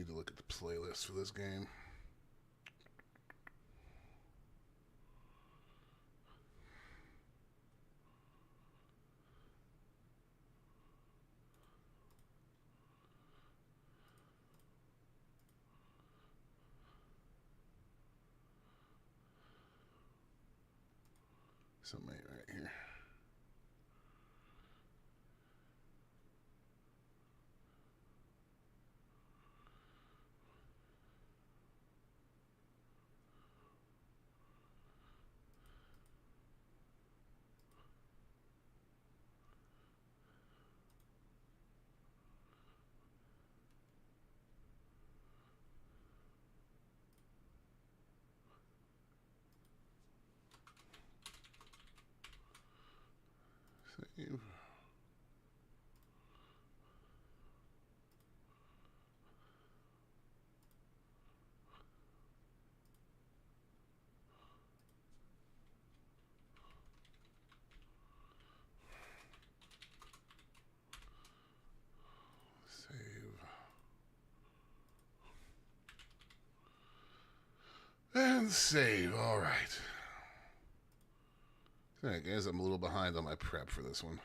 need to look at the playlist for this game. Something ain't right here. Save. Save. And save. All right. I guess I'm a little behind on my prep for this one.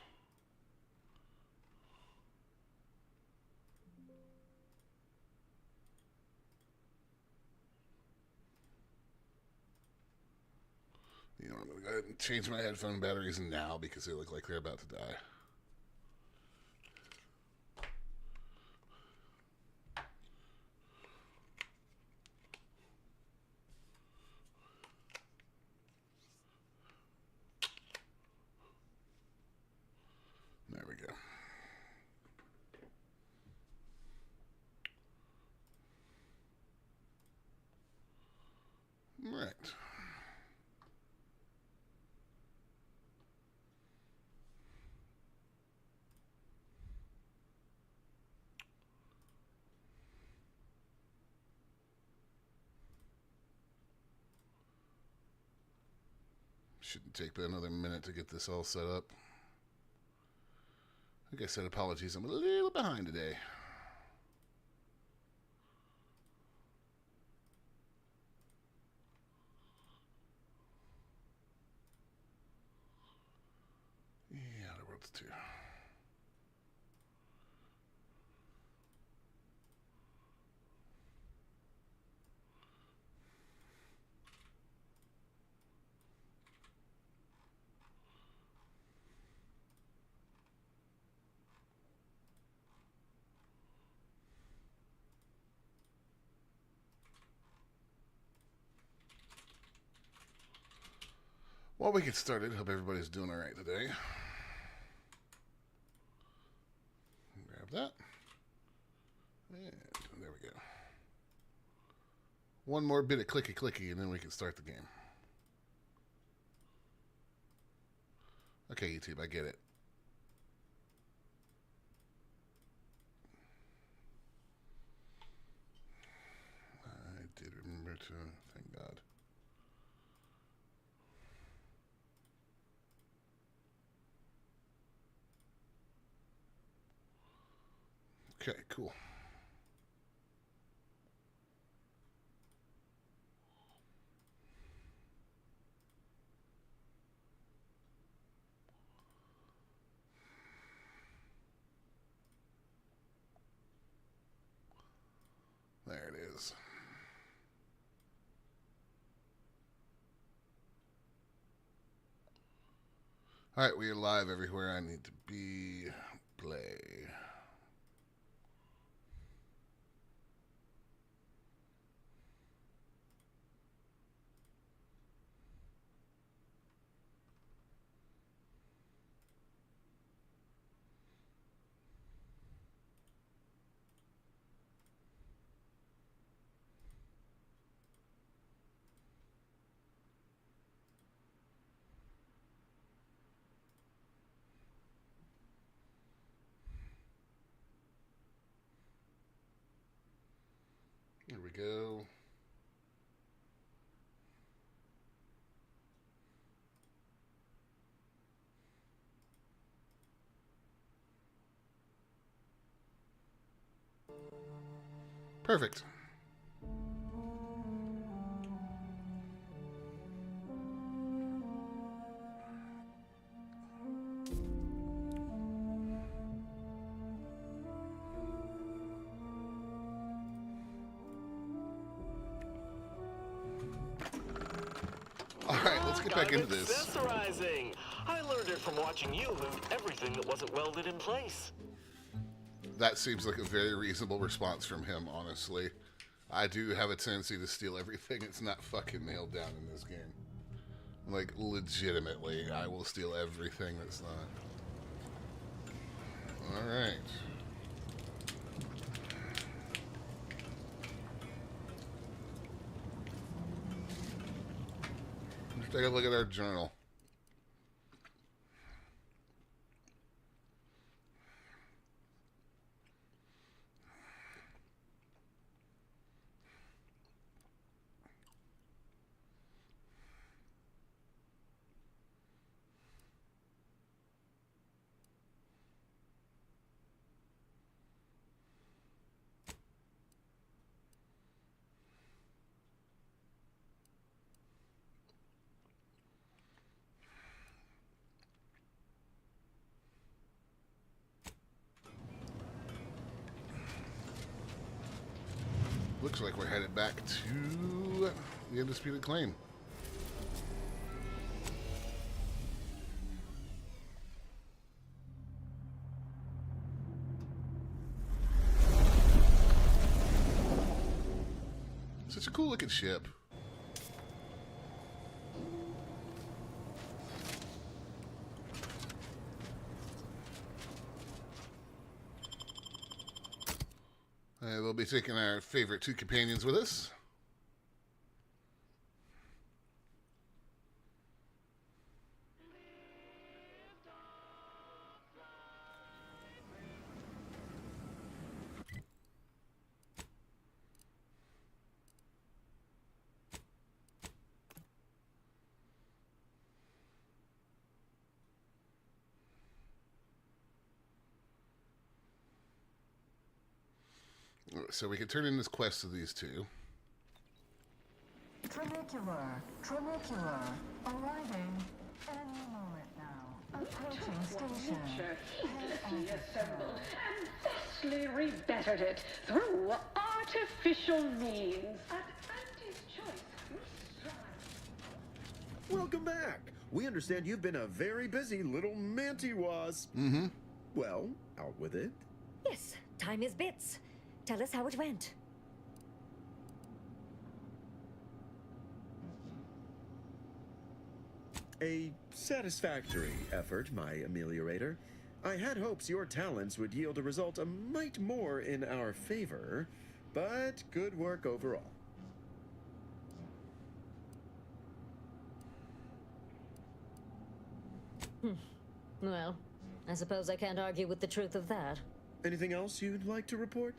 You know, I'm going to go ahead and change my headphone batteries now because they look like they're about to die. There we go. All right. Shouldn't take but another minute to get this all set up. Like I said, apologies, I'm a little behind today. Yeah, the world's too. While we get started, hope everybody's doing all right today. Grab that. And there we go. One more bit of clicky, and then we can start the game. Okay, YouTube, I get it. I did remember to, thank God. Okay, cool. There it is. All right, we are live everywhere I need to be. Play. Here we go. Perfect. Alright, let's get back into this. Accessorizing. I learned it from watching you loot everything that wasn't welded in place. That seems like a very reasonable response from him, honestly. I do have a tendency to steal everything that's not fucking nailed down in this game. Like, legitimately, I will steal everything that's not. Alright. Let's take a look at our journal. Looks like we're headed back to the Undisputed Claim. Such a cool looking ship. We'll be taking our favorite two companions with us. So we can turn in this quest to these two. Trinicular, arriving any moment now. Approaching station. Hastily assembled and thusly rebettered it through artificial means. At Auntie's choice, Welcome back. We understand you've been a very busy little manty-wasp. Mm-hmm. Well, out with it. Yes, time is bits. Tell us how it went. A satisfactory effort, my ameliorator. I had hopes your talents would yield a result a mite more in our favor, but good work overall. Well, I suppose I can't argue with the truth of that. Anything else you'd like to report?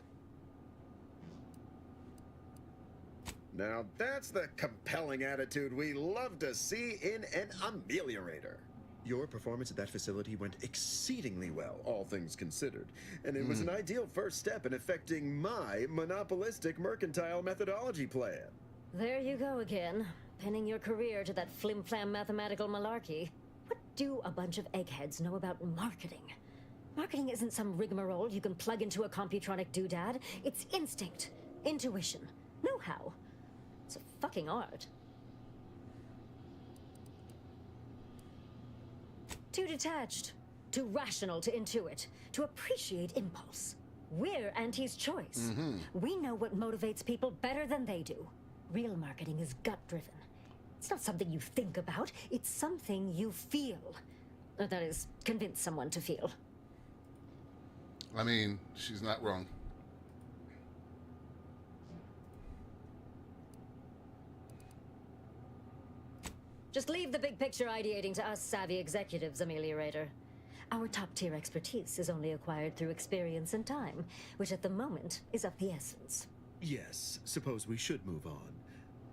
Now that's the compelling attitude we love to see in an ameliorator. Your performance at that facility went exceedingly well, all things considered, and it was an ideal first step in effecting my monopolistic mercantile methodology plan. There you go again, pinning your career to that flim-flam mathematical malarkey. What do a bunch of eggheads know about marketing? Marketing isn't some rigmarole you can plug into a computronic doodad. It's instinct, intuition, know-how. It's a fucking art. Too detached, too rational to intuit, to appreciate impulse. We're Auntie's choice. We know what motivates people better than they do. Real marketing is gut-driven. It's not something you think about, it's something you feel. That is, convince someone to feel. I mean, she's not wrong. Just leave the big picture ideating to us savvy executives, ameliorator. Our top-tier expertise is only acquired through experience and time, which at the moment is of the essence. Yes, suppose we should move on.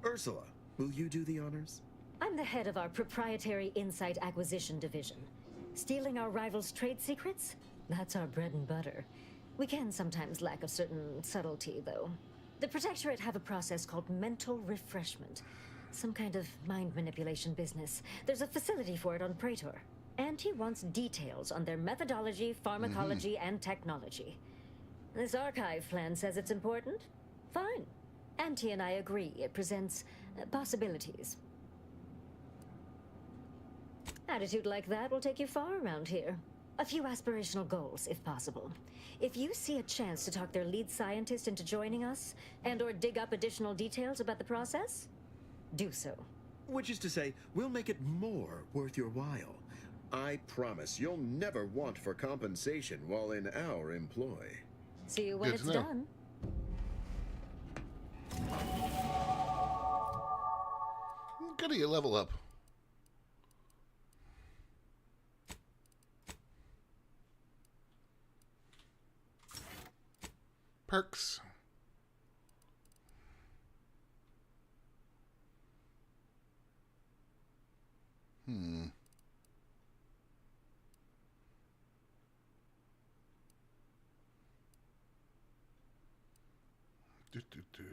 Ursula, will you do the honors? I'm the head of our proprietary insight acquisition division. Stealing our rivals' trade secrets? That's our bread and butter. We can sometimes lack a certain subtlety, though. The Protectorate have a process called mental refreshment. Some kind of mind manipulation business. There's a facility for it on Praetor. And he wants details on their methodology, pharmacology, and technology. This archive plan says it's important. Fine. Auntie and I agree. It presents possibilities. Attitude like that will take you far around here. A few aspirational goals, if possible. If you see a chance to talk their lead scientist into joining us, and/or dig up additional details about the process, do so. Which is to say, we'll make it more worth your while. I promise you'll never want for compensation while in our employ. See you when Good it's to know. done. Good to get level up. Perks. Do.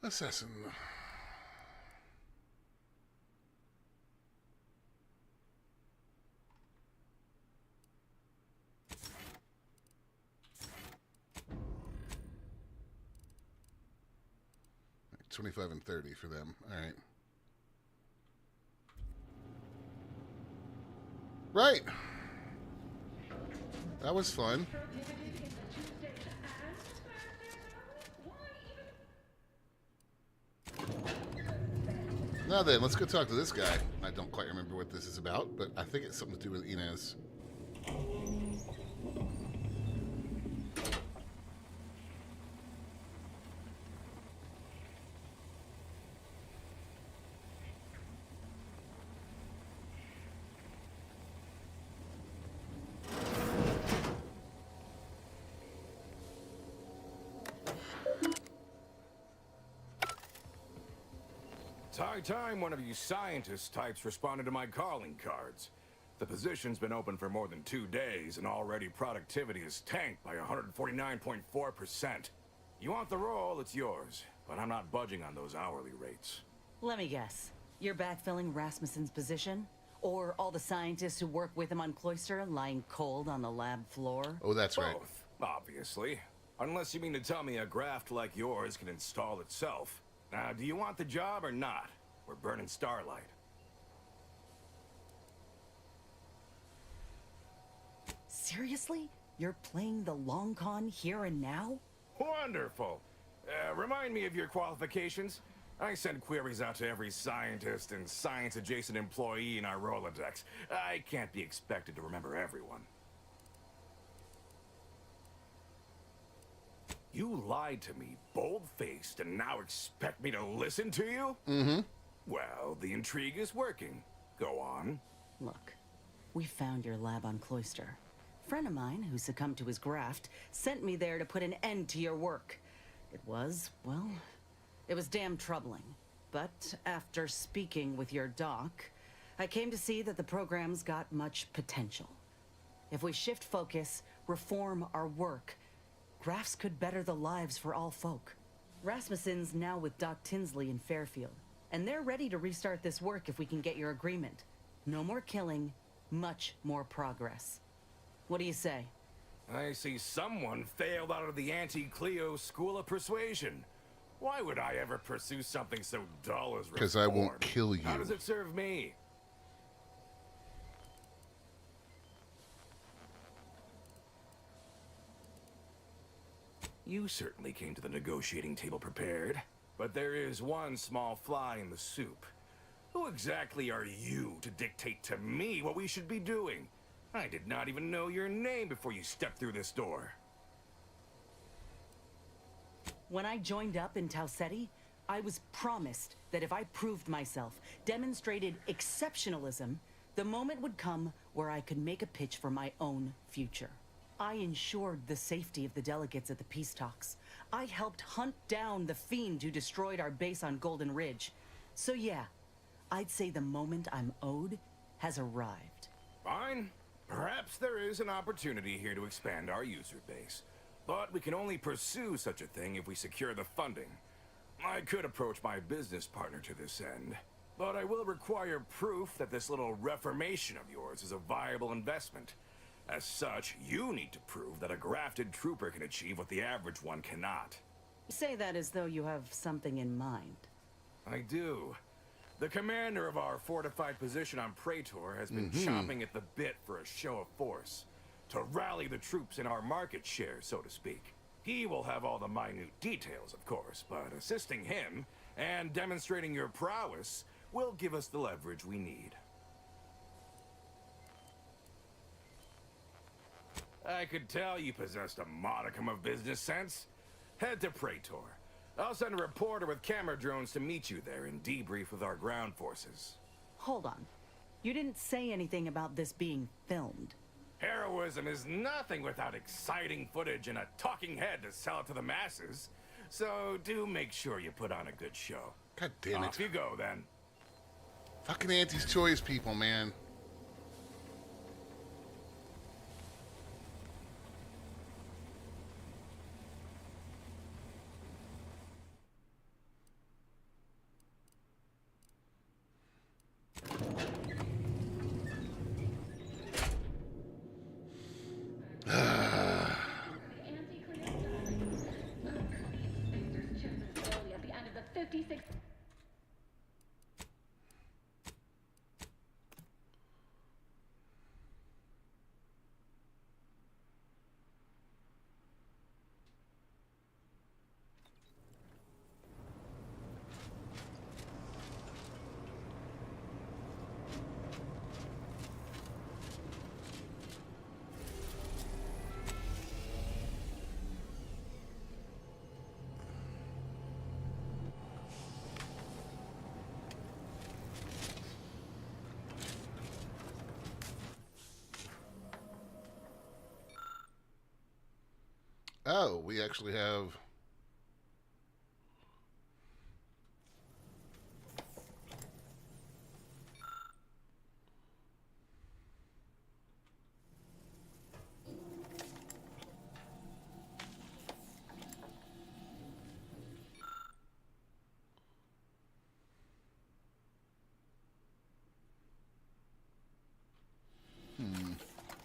Assassin. 25 and 30 for them. All right. Right. That was fun. Now then, let's go talk to this guy. I don't quite remember what this is about, but I think it's something to do with Inez. It's high time one of you scientist types responded to my calling cards. The position's been open for more than 2 days, and already productivity is tanked by 149.4%. You want the role, it's yours, but I'm not budging on those hourly rates. Let me guess. You're backfilling Rasmussen's position? Or all the scientists who work with him on Cloister lying cold on the lab floor? Oh, that's right. Both, obviously. Unless you mean to tell me a graft like yours can install itself. Now, do you want the job or not? We're burning Starlight. Seriously? You're playing the long con here and now? Wonderful. Remind me of your qualifications. I send queries out to every scientist and science-adjacent employee in our Rolodex. I can't be expected to remember everyone. You lied to me, bold-faced, and now expect me to listen to you? Mm-hmm. Well, the intrigue is working. Go on. Look, we found your lab on Cloister. A friend of mine who succumbed to his graft sent me there to put an end to your work. It was, well, it was damn troubling. But after speaking with your doc, I came to see that the program's got much potential. If we shift focus, reform our work, grafts could better the lives for all folk. Rasmussen's now with Doc Tinsley in Fairfield, and they're ready to restart this work if we can get your agreement. No more killing, much more progress. What do you say? I see someone failed out of the anti-Cleo School of Persuasion. Why would I ever pursue something so dull as reform? Because I won't kill you. How does it serve me? You certainly came to the negotiating table prepared. But there is one small fly in the soup. Who exactly are you to dictate to me what we should be doing? I did not even know your name before you stepped through this door. When I joined up in Tau Ceti, I was promised that if I proved myself, demonstrated exceptionalism, the moment would come where I could make a pitch for my own future. I ensured the safety of the delegates at the peace talks. I helped hunt down the fiend who destroyed our base on Golden Ridge. So yeah, I'd say the moment I'm owed has arrived. Fine. Perhaps there is an opportunity here to expand our user base. But we can only pursue such a thing if we secure the funding. I could approach my business partner to this end, but I will require proof that this little reformation of yours is a viable investment. As such, you need to prove that a grafted trooper can achieve what the average one cannot. You say that as though you have something in mind. I do. The commander of our fortified position on Praetor has been chomping at the bit for a show of force. To rally the troops in our market share, so to speak. He will have all the minute details, of course, but assisting him and demonstrating your prowess will give us the leverage we need. I could tell you possessed a modicum of business sense. Head to Praetor. I'll send a reporter with camera drones to meet you there and debrief with our ground forces. Hold on. You didn't say anything about this being filmed. Heroism is nothing without exciting footage and a talking head to sell it to the masses. So do make sure you put on a good show. God damn it. Off you go, then. Fucking anti-choice people, man. At the end of the 56. Oh, we actually have...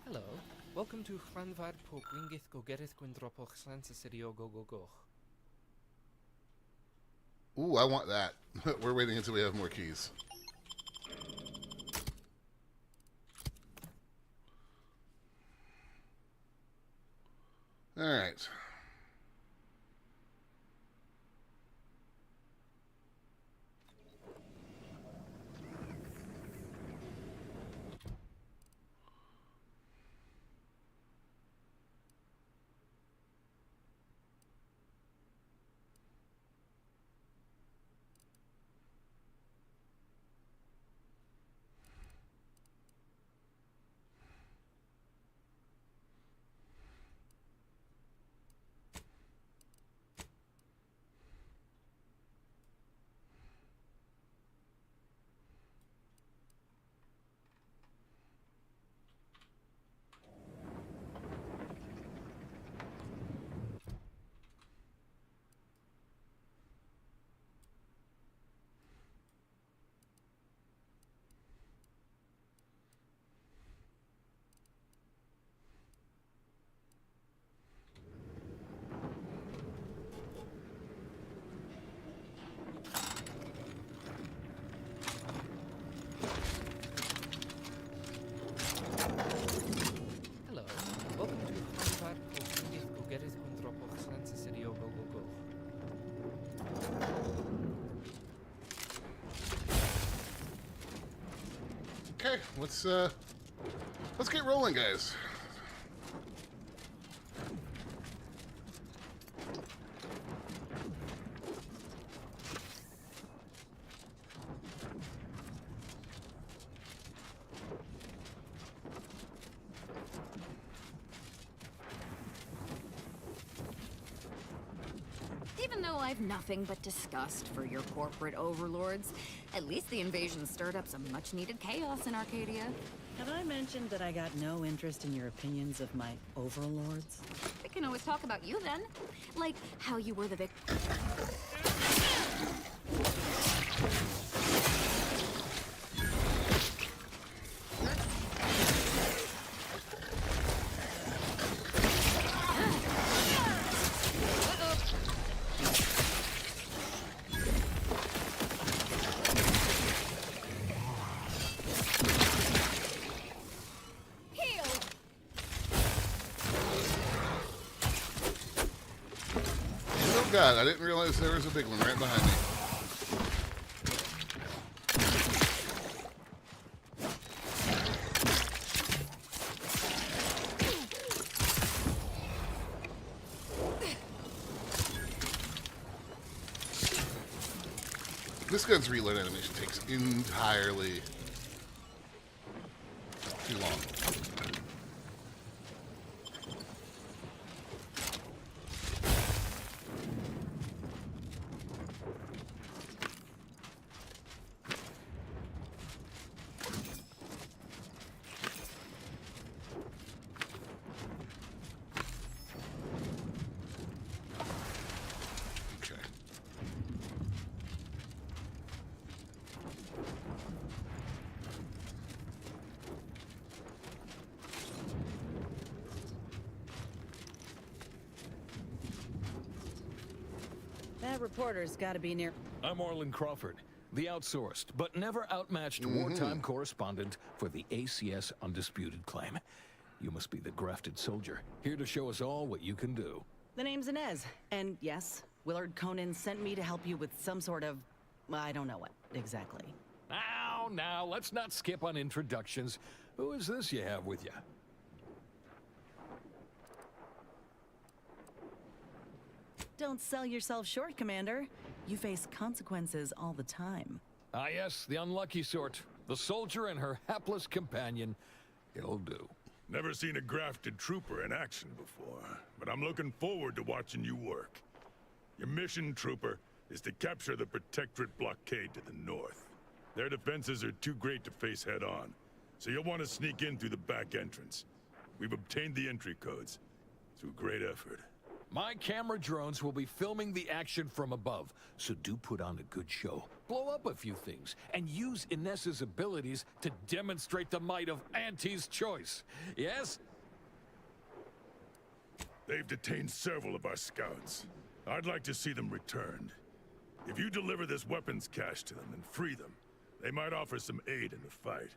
Hello. Welcome to Chranvar po Gwingith Gogerith Gwindropoch Slansasirio Go Go Go. Ooh, I want that. We're waiting until we have more keys. All right. Hello. Welcome to Chranvar po Gwingith Gogerith Gwindropoch Slansasirio Go Go Go. Okay, let's get rolling, guys. Even though I've nothing but disgust for your corporate overlords, At least the invasion stirred up some much-needed chaos in Arcadia. Have I mentioned that I got no interest in your opinions of my overlords? We can always talk about you then. Like how you were the victim. Oh god, I didn't realize there was a big one right behind me. This gun's reload animation takes entirely too long. Okay. That reporter's got to be near. I'm Orland Crawford, the outsourced but never outmatched wartime correspondent for the ACS Undisputed Claim. You must be the grafted soldier, here to show us all what you can do. The name's Inez, and yes, Willard Conan sent me to help you with some sort of... I don't know what, exactly. Now, let's not skip on introductions. Who is this you have with you? Don't sell yourself short, Commander. You face consequences all the time. Ah yes, the unlucky sort. The soldier and her hapless companion. It'll do. Never seen a grafted trooper in action before, but I'm looking forward to watching you work. Your mission, trooper, is to capture the Protectorate blockade to the north. Their defenses are too great to face head-on, so you'll want to sneak in through the back entrance. We've obtained the entry codes through great effort. My camera drones will be filming the action from above, so do put on a good show. Blow up a few things, and use Inez's abilities to demonstrate the might of Auntie's choice. Yes? They've detained several of our scouts. I'd like to see them returned. If you deliver this weapons cache to them and free them, they might offer some aid in the fight.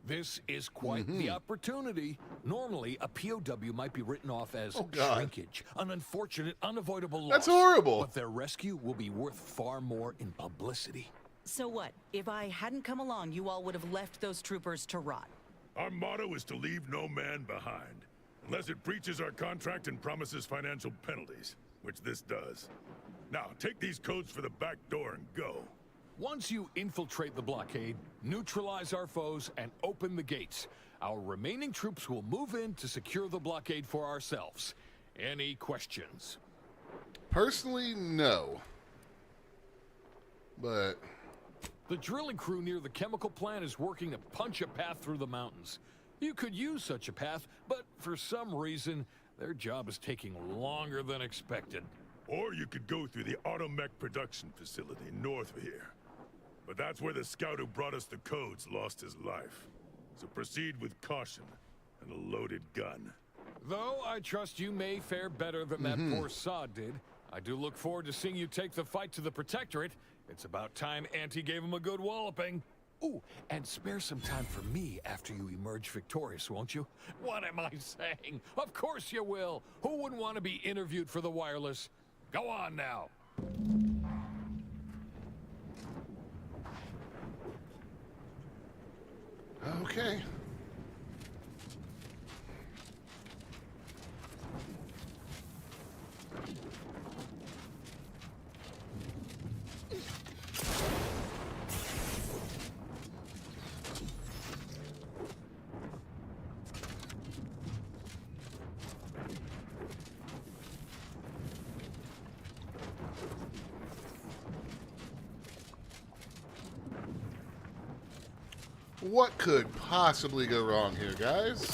This is quite the opportunity. Normally, a POW might be written off as shrinkage, an unfortunate, unavoidable loss. That's horrible. But their rescue will be worth far more in publicity. So what? If I hadn't come along, you all would have left those troopers to rot. Our motto is to leave no man behind, unless it breaches our contract and promises financial penalties, which this does. Now, take these codes for the back door and go. Once you infiltrate the blockade, neutralize our foes, and open the gates, our remaining troops will move in to secure the blockade for ourselves. Any questions? Personally, no. But the drilling crew near the chemical plant is working to punch a path through the mountains. You could use such a path, but for some reason, their job is taking longer than expected. Or you could go through the Automech production facility north of here. But that's where the scout who brought us the codes lost his life. So proceed with caution and a loaded gun. Though I trust you may fare better than that poor sod did, I do look forward to seeing you take the fight to the Protectorate. It's about time Auntie gave him a good walloping. Ooh, and spare some time for me after you emerge victorious, won't you? What am I saying? Of course you will. Who wouldn't want to be interviewed for the wireless? Go on now. okay. What could possibly go wrong here, guys?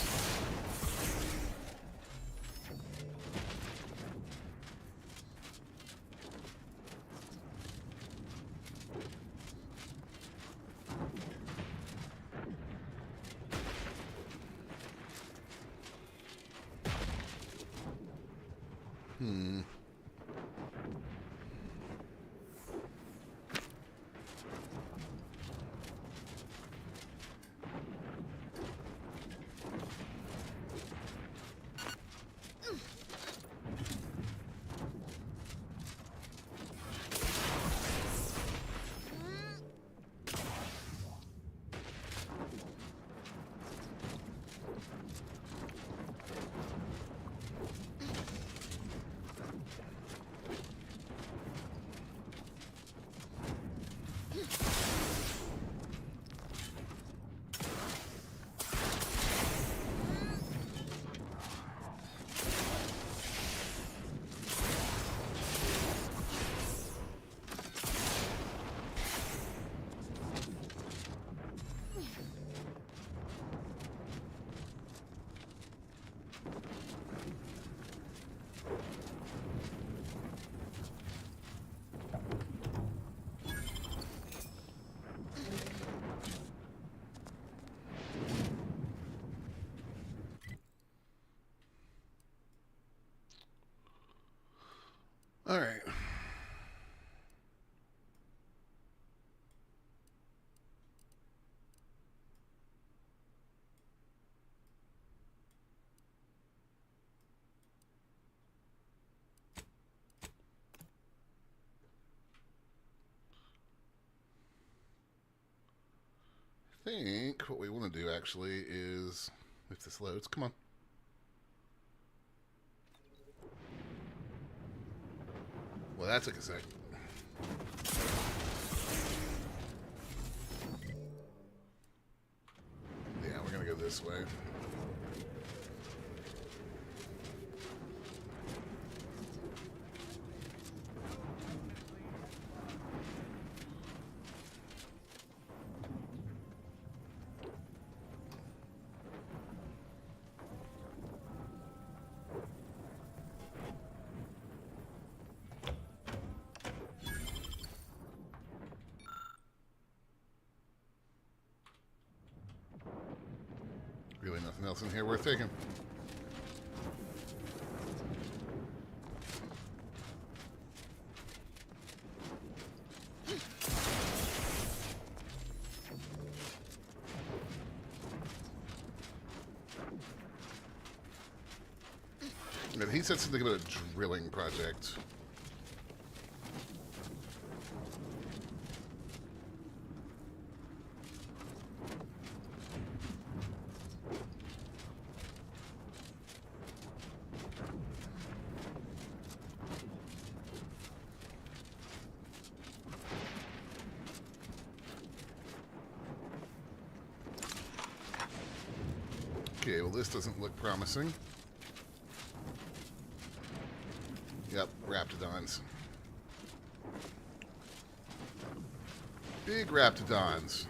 All right. I think what we want to do actually is, if this loads, come on. Well, that took a sec. Yeah, we're gonna go this way. Really nothing else in here worth taking. But he said something about a drilling project. Okay, well this doesn't look promising. Yep, Raptidons. Big Raptidons.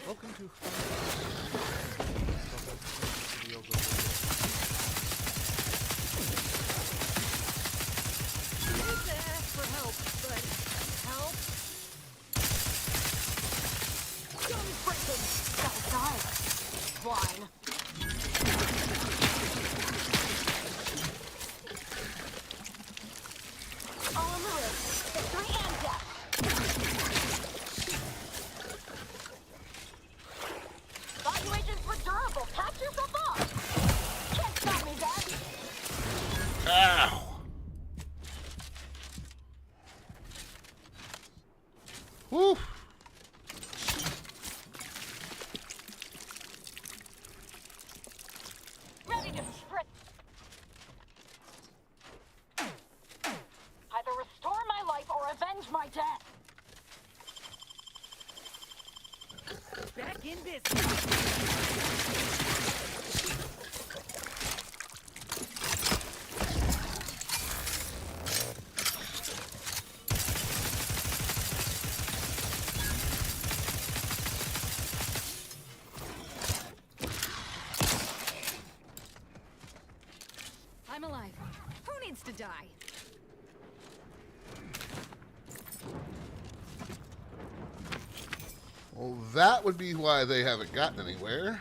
Welcome to For help, but help? Don't break him! That'll die. Fine. All on the wrist. Victory and death. Valuations were durable. Patch yourself off. Can't stop me, Dad. Ow! Woo! Begin business. I'm alive. Who needs to die? Well, that would be why they haven't gotten anywhere.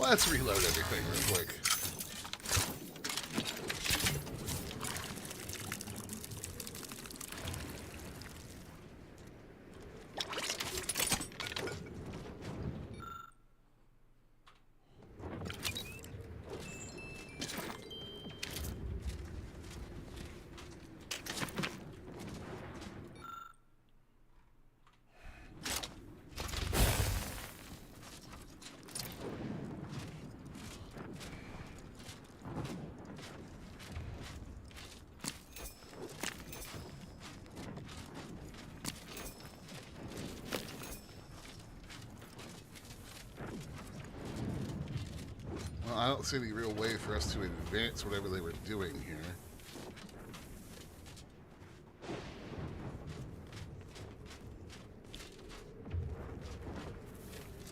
Let's reload everything real quick. Well, I don't see any real way for us to advance whatever they were doing here.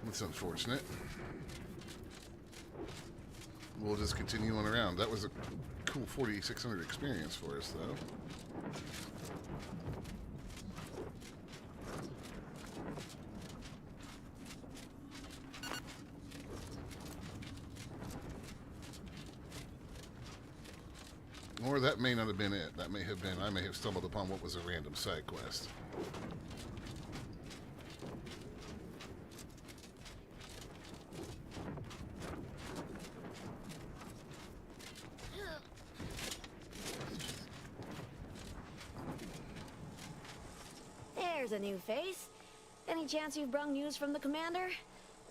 That's unfortunate. We'll just continue on around. That was a cool 4,600 experience for us, though. Or that may not have been it. That may have been, I may have stumbled upon what was a random side quest. There's a new face. Any chance you've brung news from the commander?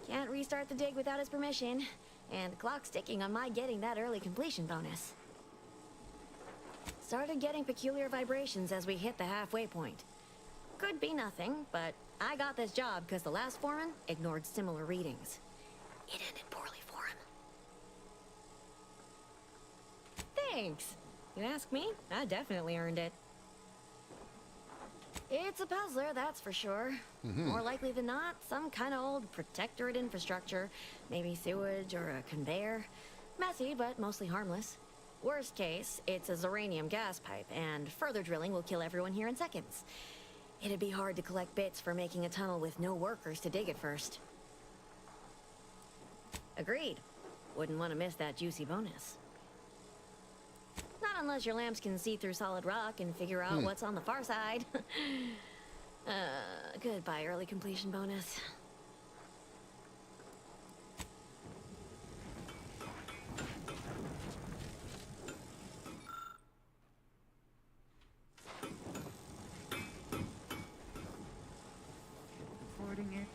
Can't restart the dig without his permission. And the clock's ticking on my getting that early completion bonus. Started getting peculiar vibrations as we hit the halfway point. Could be nothing, but I got this job because the last foreman ignored similar readings. It ended poorly for him. Thanks. You ask me, I definitely earned it. It's a puzzler, that's for sure. More likely than not, some kind of old protectorate infrastructure. Maybe sewage or a conveyor. Messy, but mostly harmless. Worst case, it's a uranium gas pipe, and further drilling will kill everyone here in seconds. It'd be hard to collect bits for making a tunnel with no workers to dig it first. Agreed. Wouldn't want to miss that juicy bonus. Not unless your lamps can see through solid rock and figure out what's on the far side. Goodbye, early completion bonus. Reporting it.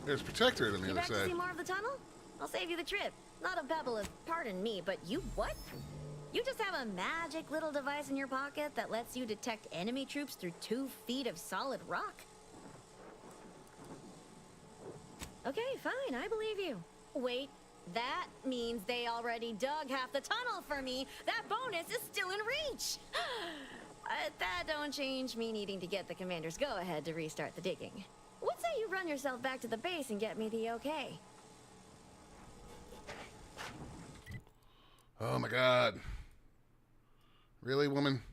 There's Protectorate on the You other back to side. see more of the tunnel? I'll save you the trip. Not a pebble of, pardon me, but you what? You just have a magic little device in your pocket that lets you detect enemy troops through 2 feet of solid rock? Okay, fine, I believe you. Wait, that means they already dug half the tunnel for me. That bonus is still in reach. That don't change me needing to get the commander's go-ahead to restart the digging. What say you run yourself back to the base and get me the okay? Oh my god. Really, woman?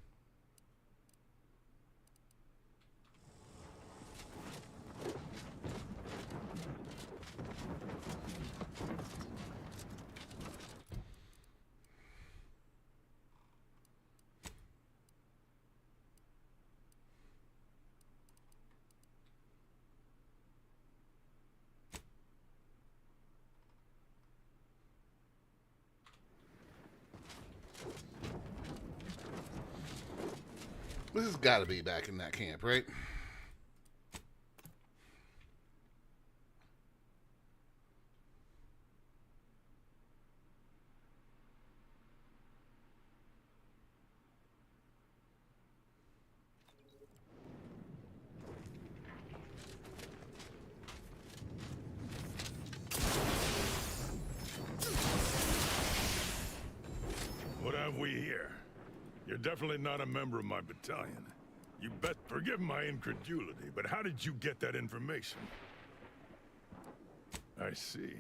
This has got to be back in that camp, right? What have we here? You're definitely not a member of my battalion. You bet. Forgive my incredulity, but how did you get that information? I see.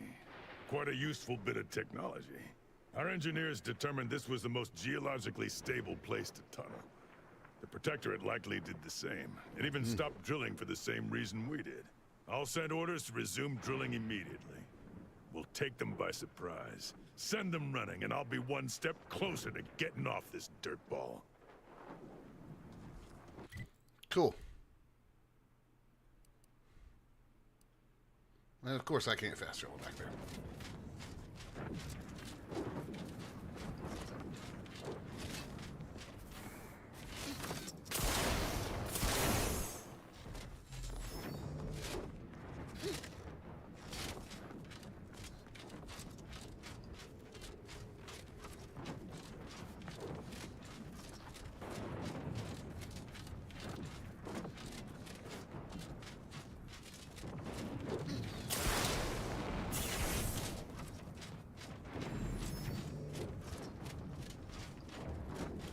Quite a useful bit of technology. Our engineers determined this was the most geologically stable place to tunnel. The Protectorate likely did the same. It even stopped drilling for the same reason we did. I'll send orders to resume drilling immediately. We'll take them by surprise. Send them running, and I'll be one step closer to getting off this dirtball. Cool. And of course I can't fast travel back there.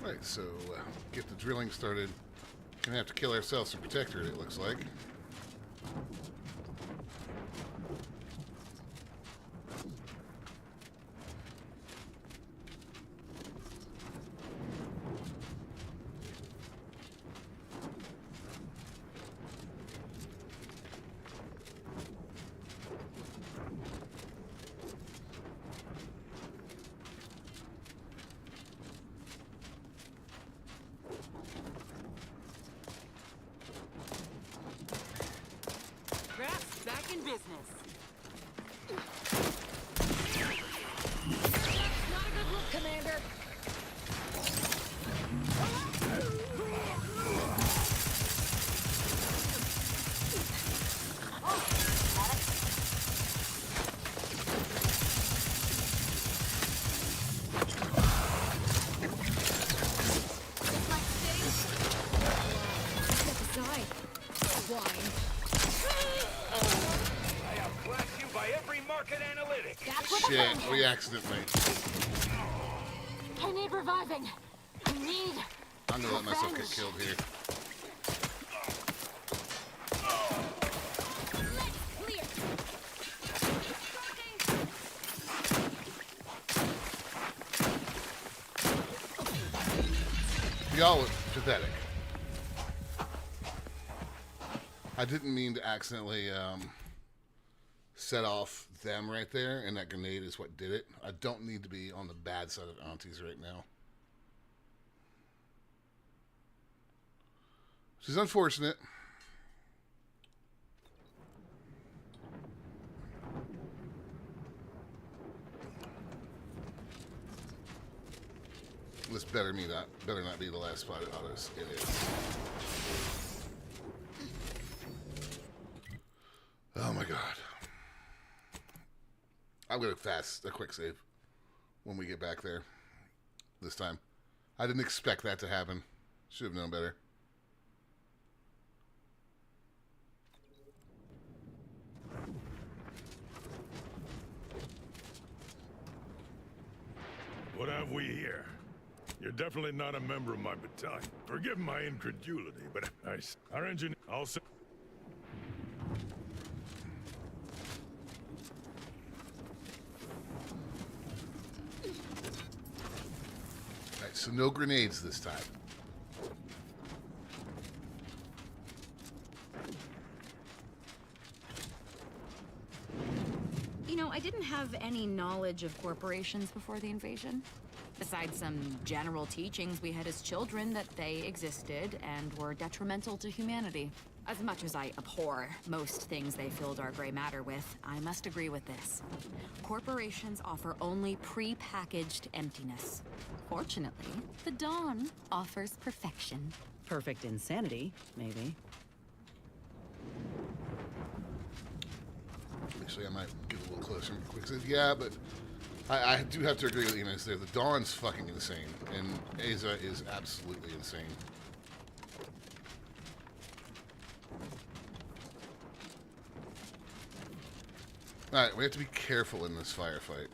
Right, so get the drilling started. Gonna have to kill ourselves to protect her, it looks like. Graph's back in business. Not a good look, Commander. Shit, we accidentally. I need reviving. I need. I'm gonna let myself get killed here. Y'all look pathetic. I didn't mean to accidentally set off them right there, and that grenade is what did it. I don't need to be on the bad side of aunties right now. Which is unfortunate. This better not be the last spot at autos. It is. Oh my god. I'm gonna fast a quick save when we get back there this time. I didn't expect that to happen. Should have known better. What have we here? You're definitely not a member of my battalion. Forgive my incredulity, but our engineer... I'll say... Alright, so no grenades this time. You know, I didn't have any knowledge of corporations before the invasion. Besides some general teachings we had as children that they existed and were detrimental to humanity. As much as I abhor most things they filled our gray matter with, I must agree with this. Corporations offer only pre-packaged emptiness. Fortunately, the Dawn offers perfection. Perfect insanity, maybe. Actually, I might get a little closer and quick. Yeah, but I do have to agree with Enos there. The Dawn's fucking insane, and Aza is absolutely insane. Alright, we have to be careful in this firefight.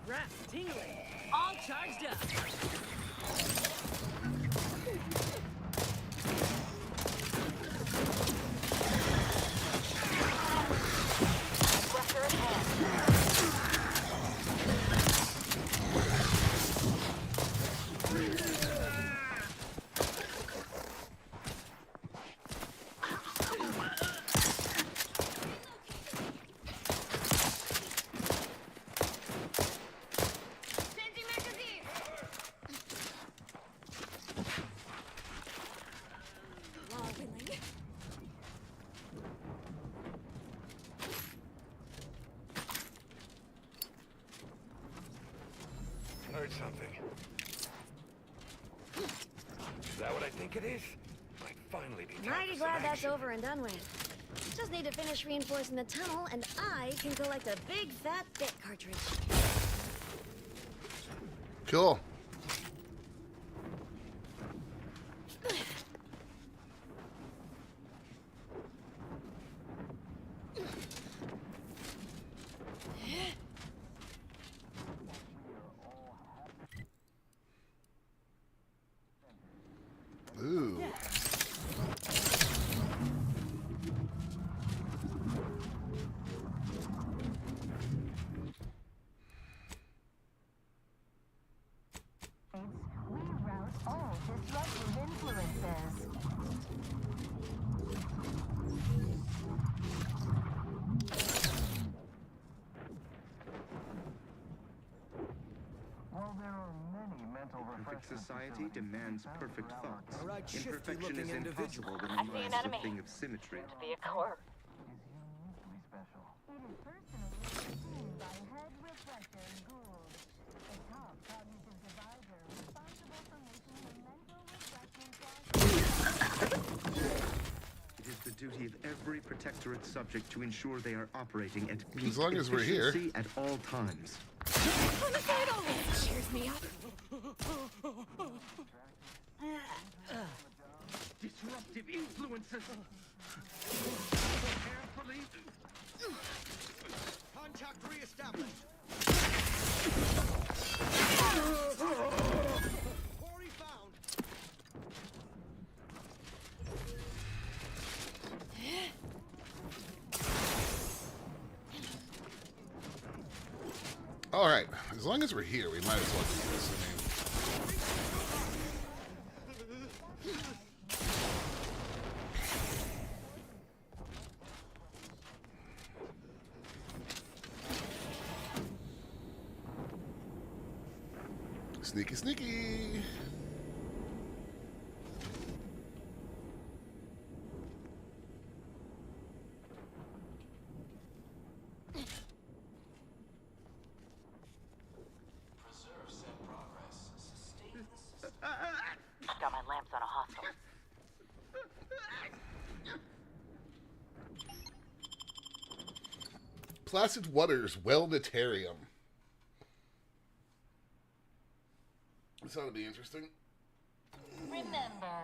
Grass tingling. All charged up. Heard something. Is that what I think it is? Might finally be time Mighty for some glad that's action. over and done with. Just need to finish reinforcing the tunnel, and I can collect a big fat bit cartridge. Cool. Ooh. We rout all disruptive influences. While there are many mental Perfect society demands perfect thoughts. A right shifty Imperfection is looking impossible when individual. the mind is a thing of symmetry. Vehicle. Uniquely special. It is personally seen by head reflector Gould, a top cognitive divisor responsible for making the mental reflection process. It is the duty of every protectorate subject to ensure they are operating at peak As long as we're here. efficiency at all times. Homicidal! Cheers me up. Disruptive influences. Carefully. Contact reestablished. Quarry found. All right. As long as we're here, we might as well do this. I mean, sneaky, sneaky. Got my lamps on a hostile. Placid Waters Wellnitarium. This ought to be interesting. Remember,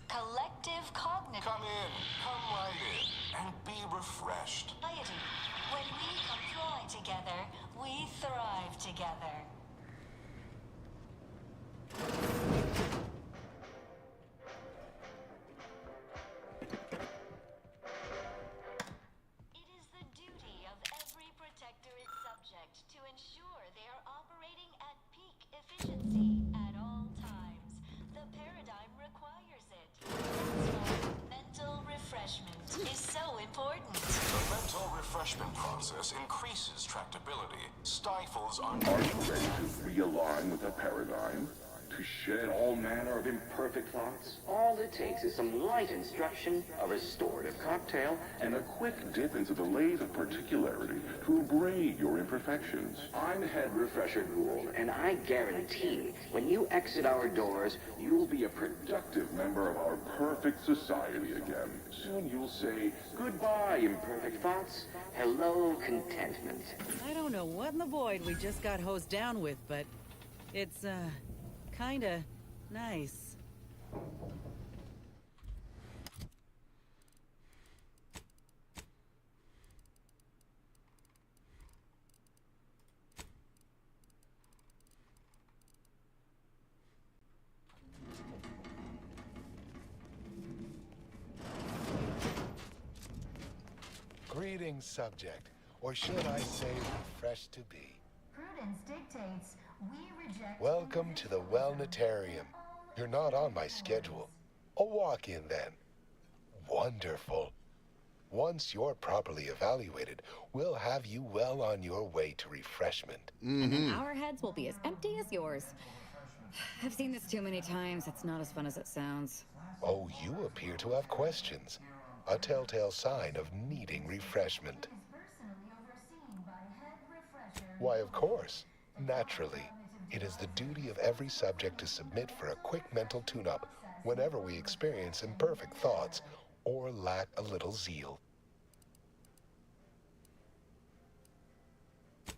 collective cognitive. Come in, come right in, and be refreshed. Society. When we comply together, we thrive together. It is the duty of every protectorate subject to ensure they are operating at peak efficiency at all times. The paradigm requires it. That's why mental refreshment is so important. The mental refreshment process increases tractability, stifles Are you ready to realign with the paradigm? to shed all manner of imperfect thoughts? All it takes is some light instruction, a restorative cocktail, and a quick dip into the lathe of particularity to abrade your imperfections. I'm Head Refresher Gould, and I guarantee when you exit our doors, you'll be a productive member of our perfect society again. Soon you'll say, goodbye, imperfect thoughts. Hello, contentment. I don't know what in the void we just got hosed down with, but it's, kinda nice. Greetings, subject. Or should I say, refreshed to be. Prudence dictates we reject. Welcome to the Wellnetarium. You're not on my schedule. A walk-in then. Wonderful. Once you're properly evaluated, we'll have you well on your way to refreshment. And then our heads will be as empty as yours. I've seen this too many times. It's not as fun as it sounds. Oh, you appear to have questions. A telltale sign of needing refreshment. Why, of course. Naturally. It is the duty of every subject to submit for a quick mental tune-up whenever we experience imperfect thoughts or lack a little zeal.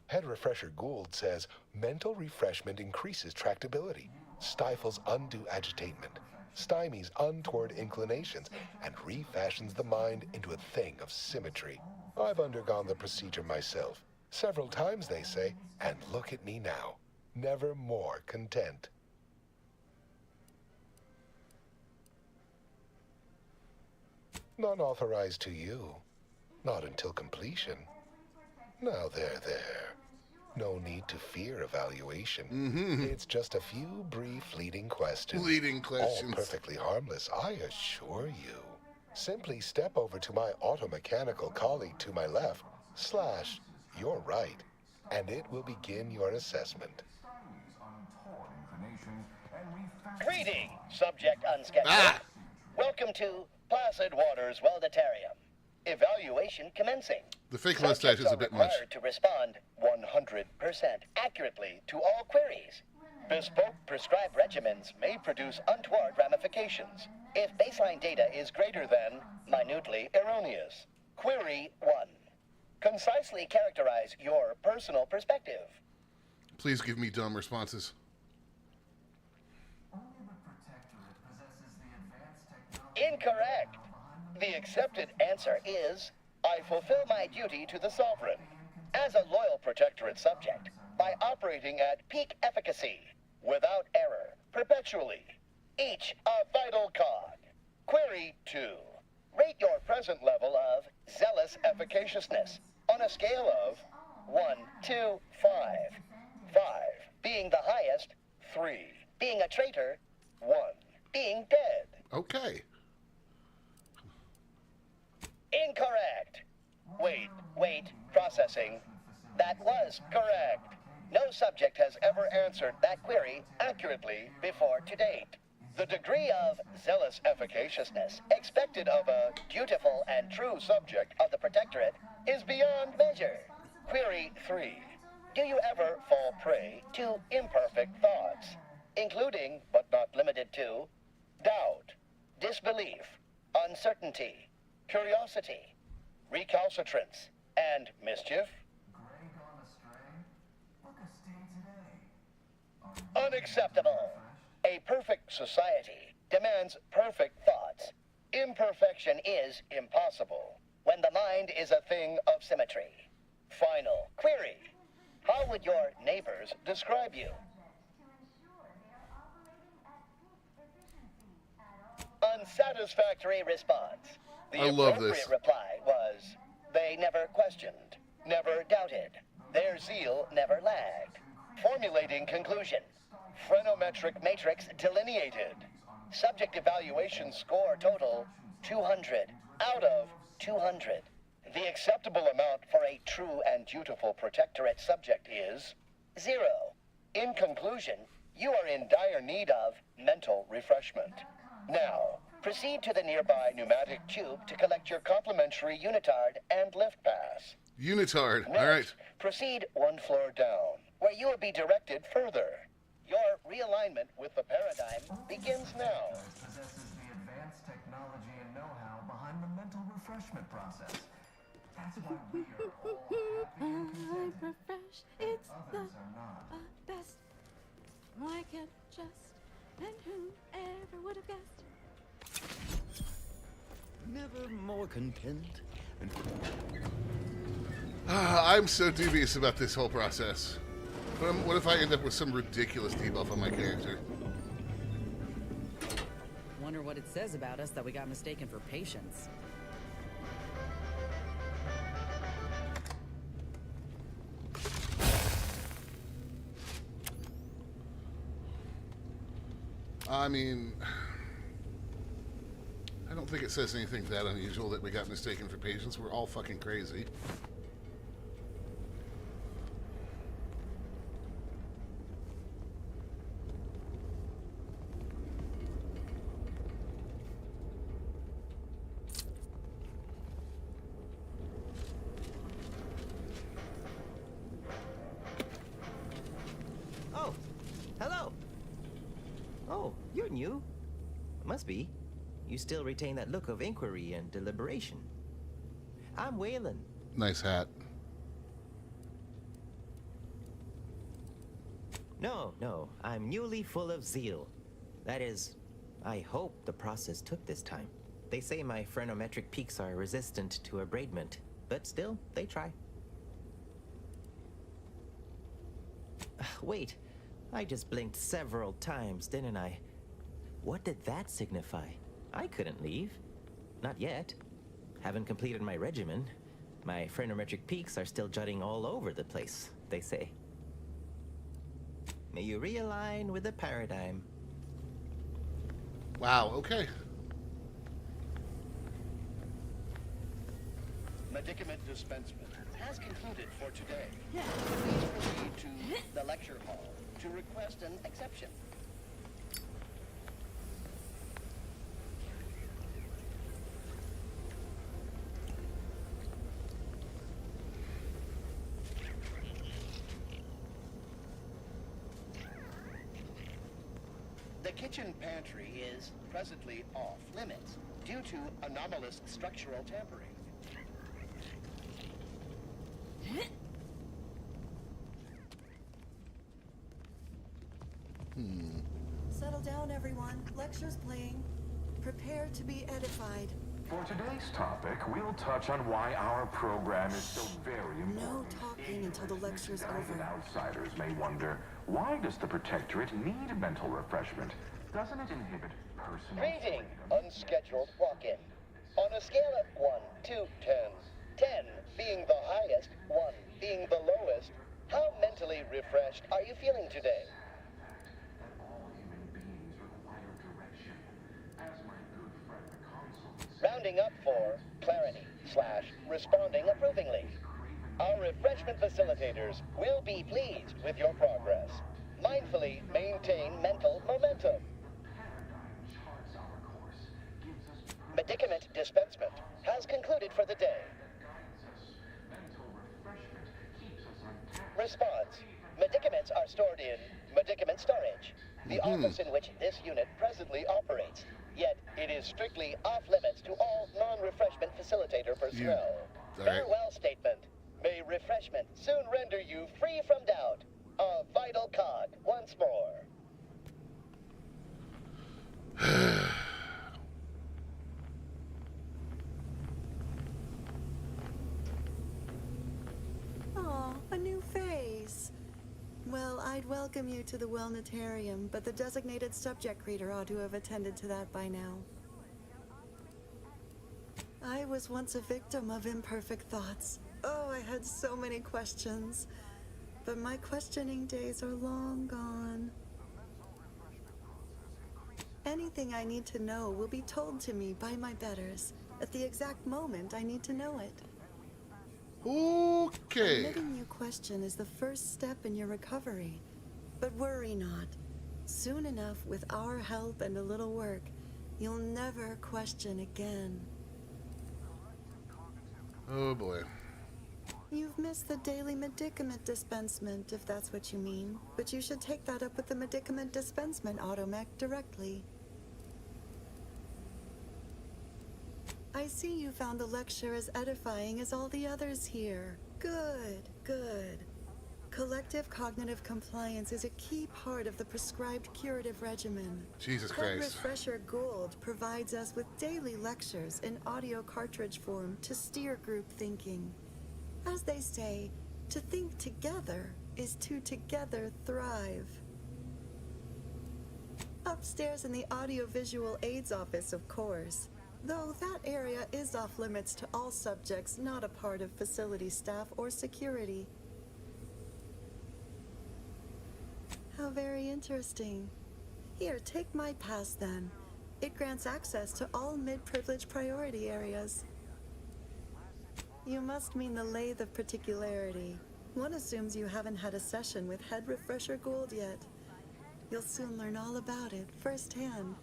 Head Refresher Gould says mental refreshment increases tractability, stifles undue agitatement, stymies untoward inclinations, and refashions the mind into a thing of symmetry. I've undergone the procedure myself, several times they say, and look at me now, never more content. None authorized to you, not until completion. Now there. No need to fear evaluation. It's just a few brief leading questions. All perfectly harmless, I assure you. Simply step over to my automechanical colleague to my left, / your right, and it will begin your assessment. Greeting, subject unscheduled. Welcome to Placid Waters Welditarium. Evaluation commencing. The fake mustache is a bit much. Required to respond 100% accurately to all queries. Bespoke prescribed regimens may produce untoward ramifications if baseline data is greater than minutely erroneous. Query 1. Concisely characterize your personal perspective. Please give me dumb responses. Incorrect. The accepted answer is, I fulfill my duty to the Sovereign as a loyal Protectorate subject by operating at peak efficacy, without error, perpetually, each a vital cog. Query 2. Rate your present level of zealous efficaciousness on a scale of 1 to 5. 5 being the highest, 3 being a traitor, 1 being dead. Okay. Incorrect. Wait, processing. That was correct. No subject has ever answered that query accurately before to date. The degree of zealous efficaciousness expected of a dutiful and true subject of the Protectorate is beyond measure. Query 3. Do you ever fall prey to imperfect thoughts, including, but not limited to, doubt, disbelief, uncertainty, curiosity, recalcitrance, and mischief? Unacceptable. A perfect society demands perfect thoughts. Imperfection is impossible when the mind is a thing of symmetry. Final query. How would your neighbors describe you? Unsatisfactory response. The I love appropriate this. reply was, they never questioned, never doubted. Their zeal never lagged. Formulating conclusion. Phrenometric matrix delineated. Subject evaluation score total 200 out of 200. The acceptable amount for a true and dutiful Protectorate subject is 0. In conclusion, You are in dire need of mental refreshment. Now, proceed to the nearby pneumatic tube to collect your complimentary unitard and lift pass. Unitard. Next, All right. proceed one floor down, where you will be directed further. Your realignment with the paradigm begins now. Possesses the advanced technology and know-how behind the mental refreshment process. That's why we are all happy and contented. Refresh, it's Others are not. the best. I can just, and whoever would have guessed. Never more content. I'm so dubious about this whole process. What if I end up with some ridiculous debuff on my character? Wonder what it says about us that we got mistaken for patients. I mean, I don't think it says anything that unusual that we got mistaken for patients. We're all fucking crazy. Oh, hello. Oh, you're new. Must be. You still retain that look of inquiry and deliberation. I'm Waylon. Nice hat. No, I'm newly full of zeal. That is, I hope the process took this time. They say my phrenometric peaks are resistant to abradement, but still, they try. Wait, I just blinked several times, didn't I? What did that signify? I couldn't leave. Not yet. Haven't completed my regimen. My phrenometric peaks are still jutting all over the place, they say. May you realign with the paradigm. Wow, okay. Medicament dispensement has concluded for today. Please proceed to the lecture hall to request an exception. The kitchen pantry is presently off limits due to anomalous structural tampering. Settle down, everyone. Lecture's playing. Prepare to be edified. For today's topic, we'll touch on why our program is so very important. No talking until the lecture's over. Outsiders may wonder, why does the Protectorate need mental refreshment? Doesn't it inhibit personal... Greeting, unscheduled walk-in. On a scale of 1 to 10, 10 being the highest, 1 being the lowest, how mentally refreshed are you feeling today? Rounding up for clarity / responding approvingly. Our refreshment facilitators will be pleased with your progress. Mindfully maintain mental momentum. Medicament dispensement has concluded for the day. Response. Medicaments are stored in medicament storage, the office in which this unit presently operates. Yet, it is strictly off-limits to all non-refreshment facilitator personnel. Farewell statement. May refreshment soon render you free from doubt. A vital cog once more. Aw, a new face. Well, I'd welcome you to the Wellnetarium, but the designated subject reader ought to have attended to that by now. I was once a victim of imperfect thoughts. Oh, I had so many questions. But my questioning days are long gone. Anything I need to know will be told to me by my betters at the exact moment I need to know it. Okay. Admitting you question is the first step in your recovery. But worry not. Soon enough, with our help and a little work, you'll never question again. Oh boy. You've missed the daily medicament dispensement, if that's what you mean. But you should take that up with the medicament dispensement automech directly. I see you found the lecture as edifying as all the others here. Good, good. Collective cognitive compliance is a key part of the prescribed curative regimen. Jesus Head Christ. Refresher Gould provides us with daily lectures in audio cartridge form to steer group thinking. As they say, to think together is to together thrive. Upstairs in the audiovisual aids office, of course. Though that area is off limits to all subjects not a part of facility staff or security. How very interesting. Here, take my pass then. It grants access to all mid-privilege priority areas. You must mean the lathe of particularity. One assumes you haven't had a session with Head Refresher Gould yet. You'll soon learn all about it firsthand.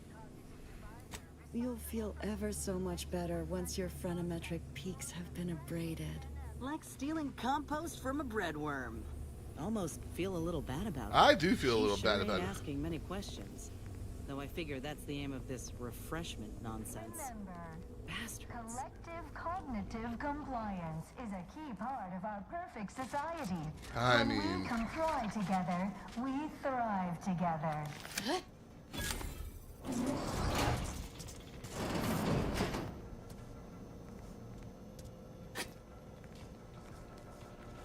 You'll feel ever so much better once your phrenometric peaks have been abraded. Like stealing compost from a breadworm. Almost feel a little bad about it. I do feel a She little sure bad ain't about it. asking many questions. Though I figure that's the aim of this refreshment nonsense. Bastards. Collective cognitive compliance is a key part of our perfect society. I when mean- we comply together, we thrive together.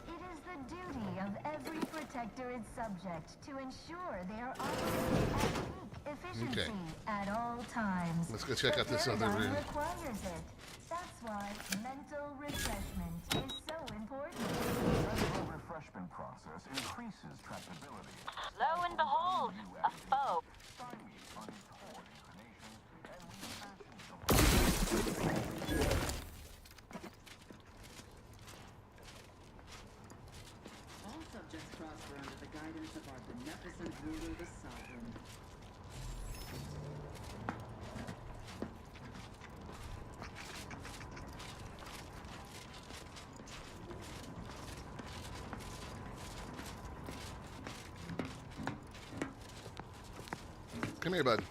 It is the duty of every protectorate subject to ensure they are operating at peak efficiency Okay. at all times. Let's go check The out this other paradigm room. requires it. That's why mental refreshment is so important. The mental refreshment process increases tractability, Lo and behold, a foe. stymies untoward inclinations, and refashions the All subjects prosper under the guidance of our beneficent ruler, the Sovereign. Come here, bud.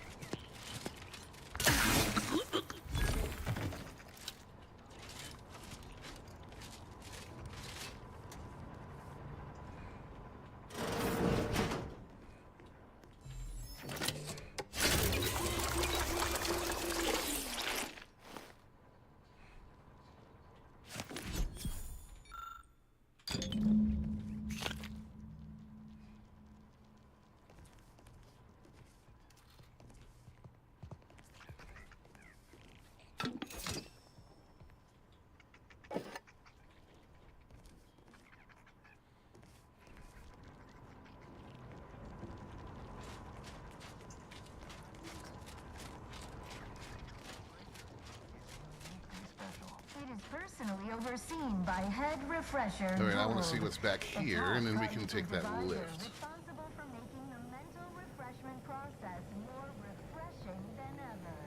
It is personally overseen by Head Refresher All right, I want to Gould, see what's back the here, top and then we can cognitive take that advisor lift. responsible for making the mental refreshment process more refreshing than ever.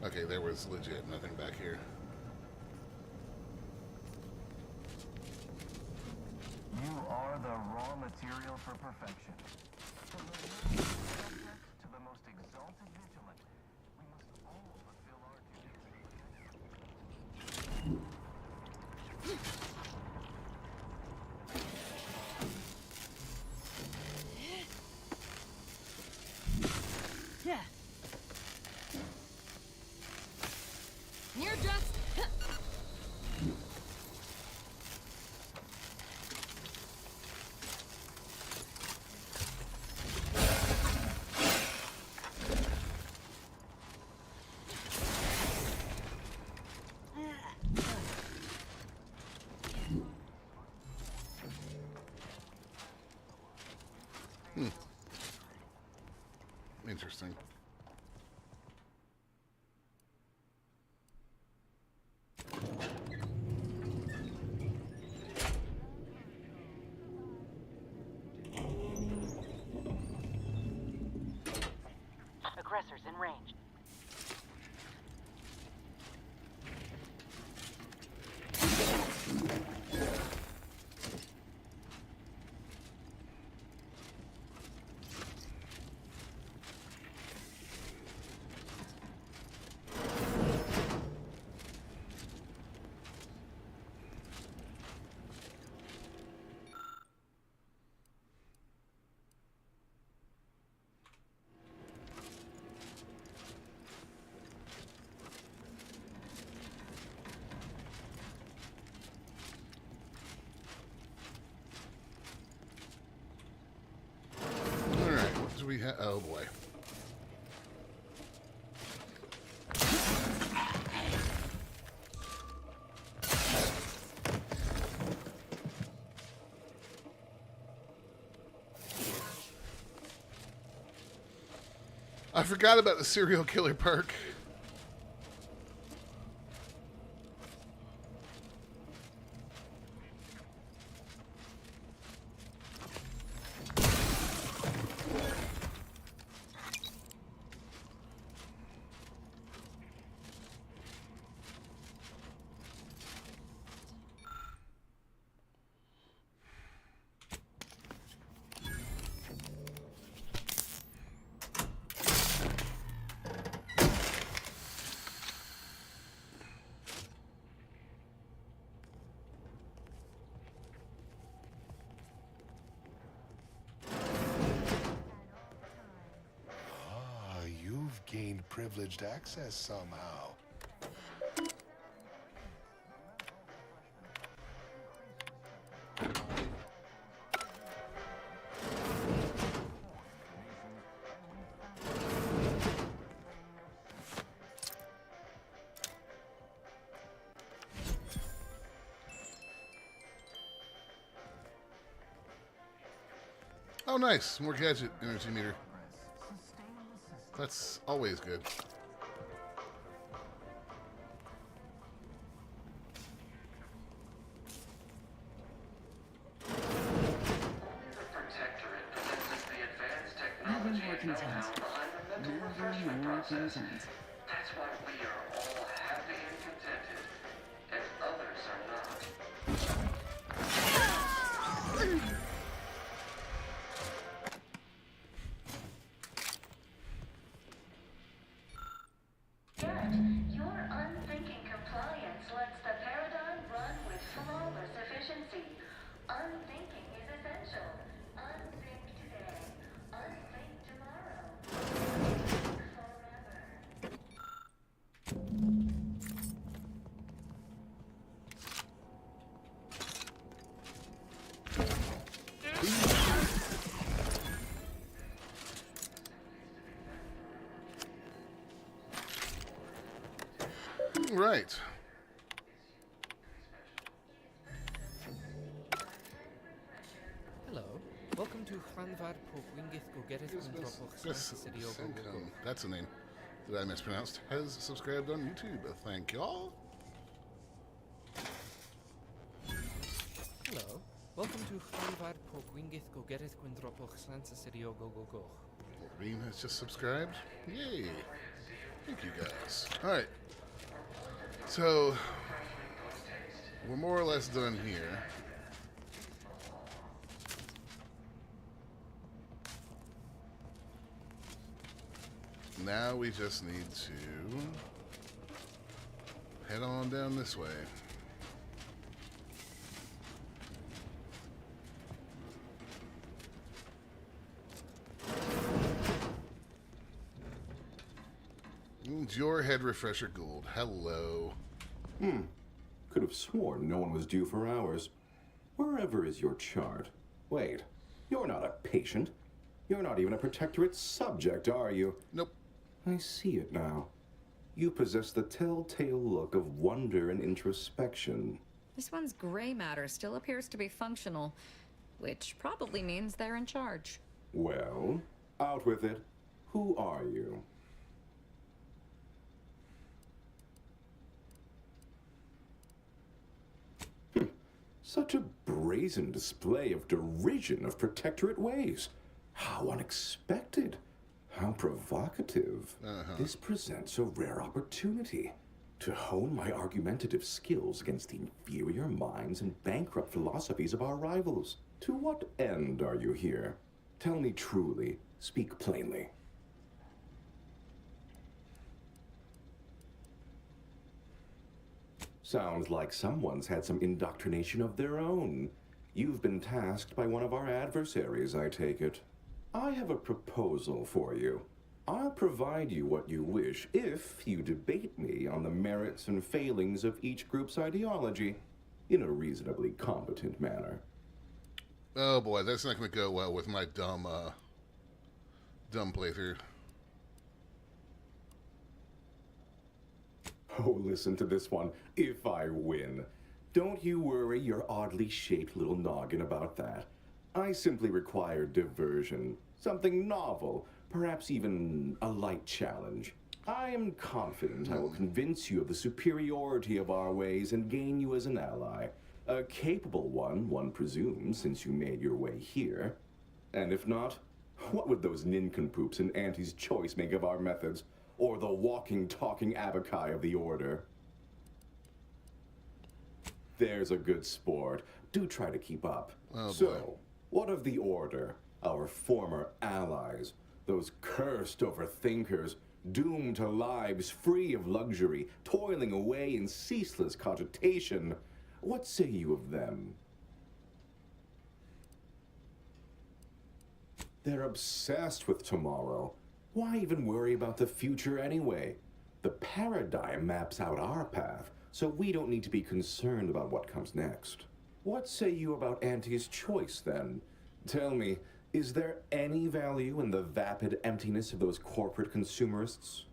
Okay, there was legit nothing back here. You are the raw material for perfection. From the most subject to the most exalted vigilant, we must all fulfill our Yeah. You're just. Interesting. Oh boy. I forgot about the serial killer perk. You've gained privileged access somehow. Oh, nice. More gadget energy meter. That's always good. Never more content. Never more content. That's why we are all happy and contented, and others are not. Yet, your unthinking compliance lets the paradigm run with flawless efficiency. Unthinking is essential. Unthink today. Unthink tomorrow. Unthink forever. Right. Hello. Welcome to Hranvad Porkwingith Gogerith Windropoch. That's a name that I mispronounced. Has subscribed on YouTube. Thank y'all. Hello. Welcome to Hranvad Porkwingith Gogerith Windropoch Go. Reem has just subscribed. Yay. Thank you guys. Alright. So, we're more or less done here. Now we just need to head on down this way. Your head refresher Gould. Hello. Could have sworn no one was due for hours. Wherever is your chart? Wait, you're not a patient. You're not even a protectorate subject, are you? Nope. I see it now. You possess the telltale look of wonder and introspection. This one's gray matter still appears to be functional, which probably means they're in charge. Well, out with it. Who are you? Such a brazen display of derision of protectorate ways. How unexpected. How provocative. This presents a rare opportunity to hone my argumentative skills against the inferior minds and bankrupt philosophies of our rivals. To what end are you here? Tell me truly. Speak plainly. Sounds like someone's had some indoctrination of their own. You've been tasked by one of our adversaries, I take it. I have a proposal for you. I'll provide you what you wish if you debate me on the merits and failings of each group's ideology in a reasonably competent manner. Oh boy, that's not going to go well with my dumb Dumb playthrough. Oh, listen to this one. If I win. Don't you worry your oddly shaped little noggin about that. I simply require diversion. Something novel. Perhaps even a light challenge. I am confident I will convince you of the superiority of our ways and gain you as an ally. A capable one presumes, since you made your way here. And if not, what would those nincompoops in Auntie's Choice make of our methods? Or the walking, talking abakai of the Order? There's a good sport. Do try to keep up. Oh, so, boy. What of the Order? Our former allies? Those cursed overthinkers, doomed to lives free of luxury, toiling away in ceaseless cogitation. What say you of them? They're obsessed with tomorrow. Why even worry about the future anyway? The paradigm maps out our path, so we don't need to be concerned about what comes next. What say you about Auntie's Choice, then? Tell me, is there any value in the vapid emptiness of those corporate consumerists?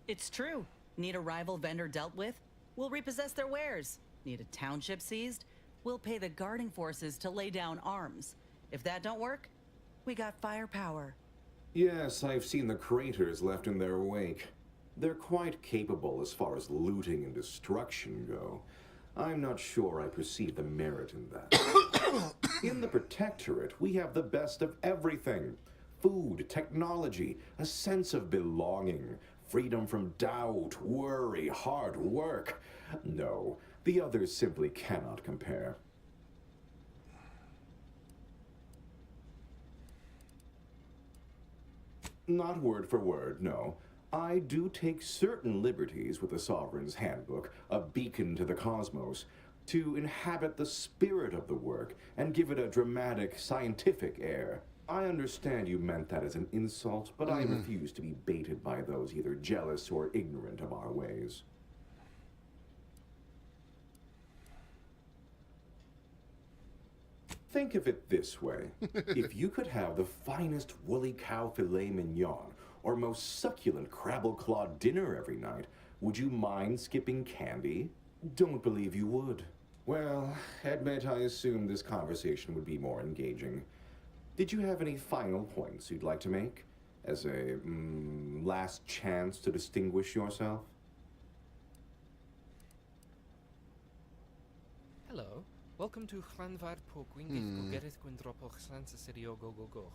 It's true. Need a rival vendor dealt with? We'll repossess their wares. Need a township seized? We'll pay the guarding forces to lay down arms. If that don't work, we got firepower. Yes, I've seen the craters left in their wake. They're quite capable as far as looting and destruction go. I'm not sure I perceive the merit in that. In the Protectorate, we have the best of everything. Food, technology, a sense of belonging, freedom from doubt, worry, hard work. No, the others simply cannot compare. Not word for word, no. I do take certain liberties with the Sovereign's Handbook, a beacon to the cosmos, to inhabit the spirit of the work and give it a dramatic, scientific air. I understand you meant that as an insult, but I refuse to be baited by those either jealous or ignorant of our ways. Think of it this way. If you could have the finest woolly cow filet mignon or most succulent crabble-clawed dinner every night, would you mind skipping candy? Don't believe you would. Well, admit I assumed this conversation would be more engaging. Did you have any final points you'd like to make? As a, last chance to distinguish yourself? Hello. Welcome to Hranvar Pogwingith Gogerith Gwendropoch Slansacidio Gogogoch.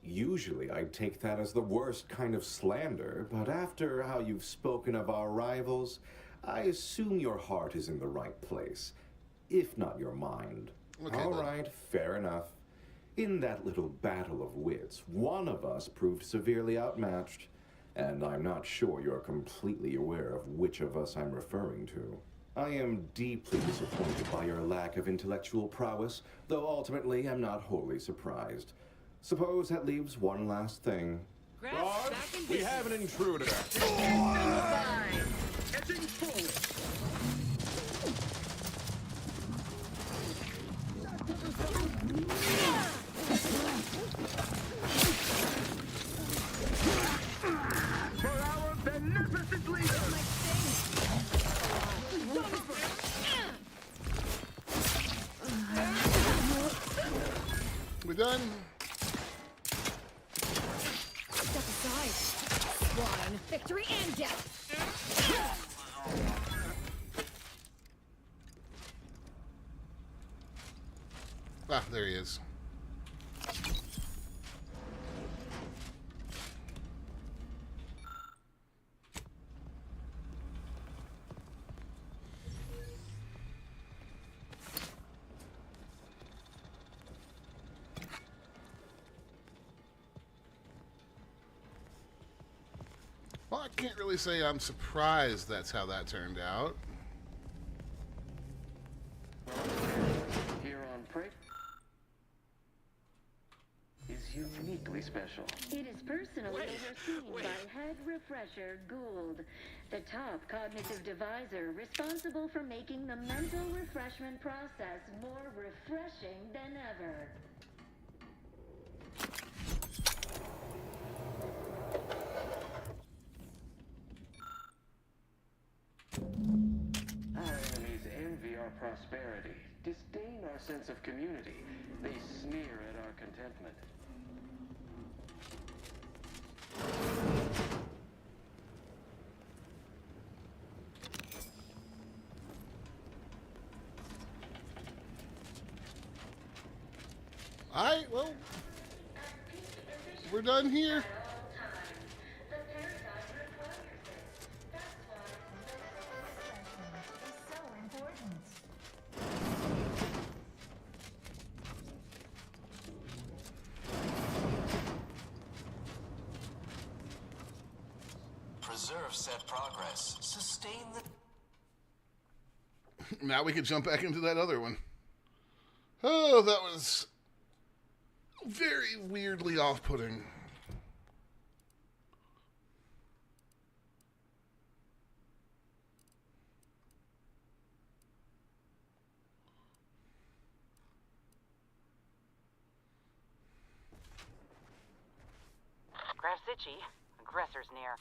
Usually I'd take that as the worst kind of slander, but after how you've spoken of our rivals, I assume your heart is in the right place, if not your mind. Okay, all right, fair enough. In that little battle of wits, one of us proved severely outmatched, and I'm not sure you're completely aware of which of us I'm referring to. I am deeply disappointed by your lack of intellectual prowess, though ultimately I'm not wholly surprised. Suppose that leaves one last thing. Guard, we have an intruder. Edging forward. For our beneficent leader. We done? Step aside. Swan, victory and death. Ah, there he is. Well, I can't really say I'm surprised that's how that turned out. Here on Prick. Is uniquely special. It is personally overseen by Head Refresher Gould, the top cognitive deviser responsible for making the mental refreshment process more refreshing than ever. Our enemies envy our prosperity, disdain our sense of community. They sneer at our contentment. Alright, well, we're done here. Preserve said progress. Sustain the... Now we can jump back into that other one. Oh, that was very weirdly off-putting. Graph's itchy. Aggressor's near.